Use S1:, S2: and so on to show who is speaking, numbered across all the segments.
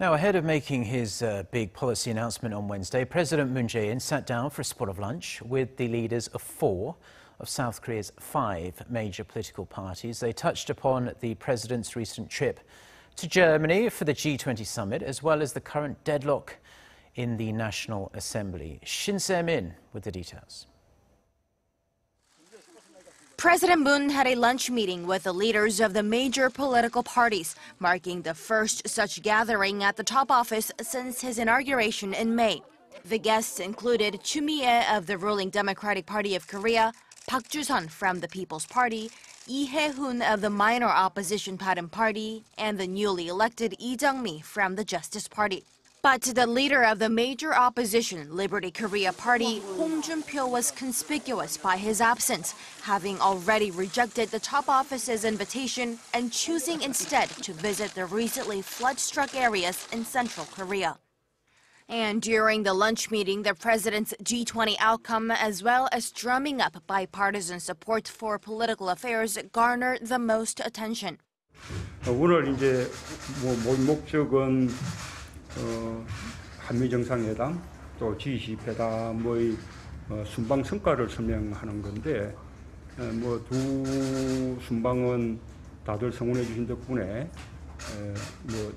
S1: Now, ahead of making his big policy announcement on Wednesday, President Moon Jae-in sat down for a spot of lunch with the leaders of 4 of South Korea's 5 major political parties. They touched upon the president's recent trip to Germany for the G20 summit, as well as the current deadlock in the National Assembly. Shin Se-min with the details.
S2: President Moon had a lunch meeting with the leaders of the major political parties, marking the first such gathering at the top office since his inauguration in May. The guests included Choo Mi-ae of the ruling Democratic Party of Korea, Park Joo-sun from the People's Party, Hye-hoon of the minor opposition Bareun Party, and the newly elected Lee Jeong-mi from the Justice Party. But the leader of the major opposition Liberty Korea Party, Joon-pyo, was conspicuous by his absence, having already rejected the top office's invitation and choosing instead to visit the recently flood-struck areas in central Korea. And during the lunch meeting, the president's G20 outcome, as well as drumming up bipartisan support for political affairs, garnered the most attention.
S3: 오늘 이제 목적은 한미 정상회담 또 G20 회담의 순방 성과를 설명하는 건데 두 순방은 다들 성원해 주신 덕분에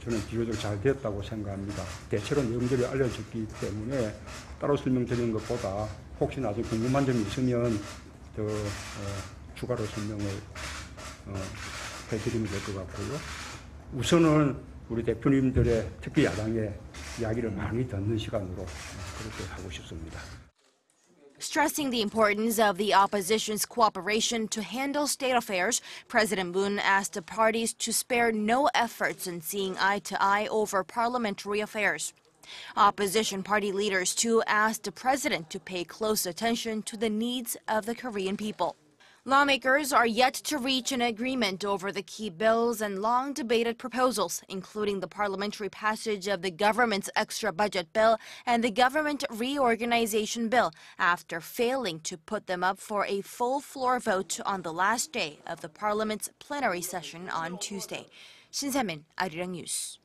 S3: 저는 비교적 잘 됐다고 생각합니다. 대체로 내용들이 알려졌기 때문에 따로 설명드리는 것보다 혹시 나중에 궁금한 점이 있으면 더 추가로 설명을 해드리면 될 것 같고요. 우선은 우리 대표님들의 특히 야당의 이야기를 많이 듣는 시간으로 그렇게 하고 싶습니다.
S2: Stressing the importance of the opposition's cooperation to handle state affairs, President Moon asked the parties to spare no efforts in seeing eye to eye over parliamentary affairs. Opposition party leaders too asked the president to pay close attention to the needs of the Korean people. Lawmakers are yet to reach an agreement over the key bills and long-debated proposals, including the parliamentary passage of the government's extra budget bill and the government reorganization bill, after failing to put them up for a full floor vote on the last day of the parliament's plenary session on Tuesday. Shin Se-min, Arirang News.